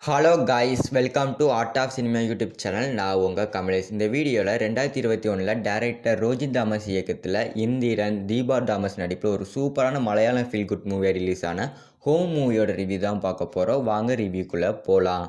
Hello guys, welcome to art of cinema YouTube channel. நான் உங்கள் கமலேஷ். இந்த வீடியோவில் 2021 டைரக்டர் ரோஜின் தாமஸ் இயக்கத்தில் இந்திரன், தீபா தாமஸ் நடிப்பில் ஒரு சூப்பரான மலையாளம் ஃபீல் குட் மூவியாக ரிலீஸ் ஆன ஹோம் மூவியோட ரிவ்யூ தான் பார்க்க போகிறோம். வாங்க ரிவ்யூக்குள்ளே போகலாம்.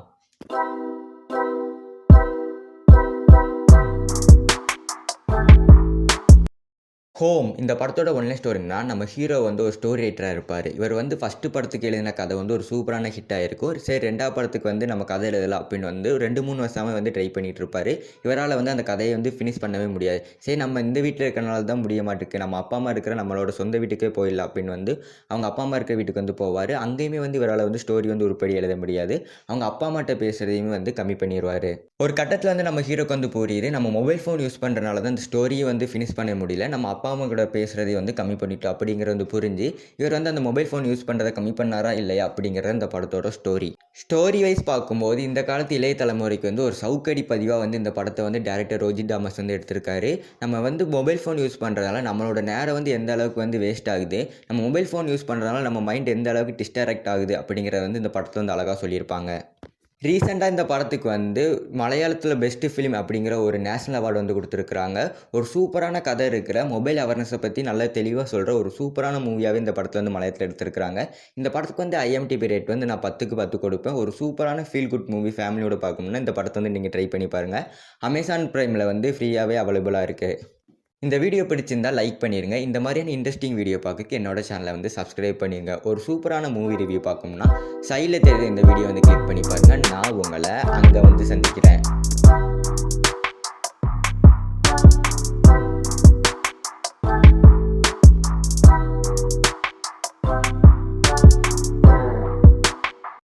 ஹோம் இந்த படத்தோட ஒன்லைன் ஸ்டோரினா, நம்ம ஹீரோ வந்து ஒரு ஸ்டோரி ரைட்டராக இருப்பார். இவர் வந்து ஃபஸ்ட்டு படத்துக்கு எழுதின கதை வந்து ஒரு சூப்பரான ஹிட் ஆகிருக்கும். சரி, 2வது படத்துக்கு வந்து நம்ம கதை எழுதலாம் அப்படின்னு வந்து 2-3 வருஷமாக வந்து ட்ரை பண்ணிகிட்டு இருப்பார். இவரால் வந்து அந்த கதையை வந்து ஃபினிஷ் பண்ணவே முடியாது. சரி, நம்ம இந்த வீட்டில் இருக்கிறனால தான் முடிய மாட்டேருக்கு, நம்ம அப்பா அம்மா இருக்கிற நம்மளோட சொந்த வீட்டுக்கே போயிடலாம் அப்படின்னு வந்து அவங்க அப்பா அம்மா இருக்கிற வீட்டுக்கு வந்து போவார். அங்கேயுமே வந்து இவரால் வந்து ஸ்டோரி வந்து உருப்படி எழுத முடியாது. அவங்க அப்பா அம்மாட்ட பேசுகிறதையுமே வந்து கம்மி பண்ணிடுவார். ஒரு கட்டத்தில் வந்து நம்ம ஹீரோக்கு வந்து புரியுது, நம்ம மொபைல் ஃபோன் யூஸ் பண்ணுறனால தான் இந்த ஸ்டோரியை வந்து ஃபினிஷ் பண்ண முடியல, நம்ம அப்பா அம்மா கூட பேசுகிறதை வந்து கம்மி பண்ணிட்டோம் அப்படிங்கிறது வந்து புரிஞ்சு இவர் வந்து அந்த மொபைல் ஃபோன் யூஸ் பண்ணுறதை கம்மி பண்ணாரா இல்லையா அப்படிங்கிறது இந்த படத்தோட ஸ்டோரி வைஸ் பார்க்கும்போது இந்த காலத்து இளைய தலைமுறைக்கு வந்து ஒரு சவுக்கடி பதிவாக வந்து இந்த படத்தை வந்து டைரக்டர் ரோஜின் தாமஸ் வந்து எடுத்திருக்காரு. நம்ம வந்து மொபைல் ஃபோன் யூஸ் பண்ணுறதால நம்மளோட நேரம் வந்து எந்த அளவுக்கு வந்து வேஸ்ட் ஆகுது, நம்ம மொபைல் ஃபோன் யூஸ் பண்ணுறதால நம்ம மைண்ட் எந்த அளவுக்கு டிஸ்ட்ராக்ட் ஆகுது அப்படிங்கிறத வந்து இந்த படத்தில் வந்து அழகாக சொல்லியிருப்பாங்க. ரீசெண்டாக இந்த படத்துக்கு வந்து மலையாளத்தில் பெஸ்ட்டு ஃபிலிம் அப்படிங்கிற ஒரு நேஷ்னல் அவார்டு வந்து கொடுத்துருக்குறாங்க. ஒரு சூப்பரான கதை இருக்கிற மொபைல் அவேர்னஸை பற்றி நல்லா தெளிவாக சொல்கிற ஒரு சூப்பரான மூவியாகவே இந்த படத்தில் வந்து மலையாளத்தில் எடுத்திருக்கிறாங்க. இந்த படத்துக்கு வந்து IMDb ரேட் வந்து நான் 10க்கு 10 கொடுப்பேன். ஒரு சூப்பரான ஃபீல் குட் மூவி ஃபேமிலியோட பார்க்கணும்னா இந்த படத்தை வந்து நீங்கள் ட்ரை பண்ணி பாருங்கள். அமேசான் ப்ரைமில் வந்து ஃப்ரீயாகவே அவைலபிளாக இருக்குது. இந்த வீடியோ பிடிச்சிருந்தால் லைக் பண்ணிடுங்க. இந்த மாதிரியான இன்ட்ரெஸ்டிங் வீடியோ பார்க்க என்னோட சேனலை வந்து சப்ஸ்கிரைப் பண்ணிடுங்க. ஒரு சூப்பரான மூவி ரிவ்யூ பார்க்கணும்னா சைடில் தெரியுற இந்த வீடியோ வந்து கிளிக் பண்ணி பாருங்கள். நான் உங்களை அங்கே வந்து சந்திக்கிறேன்.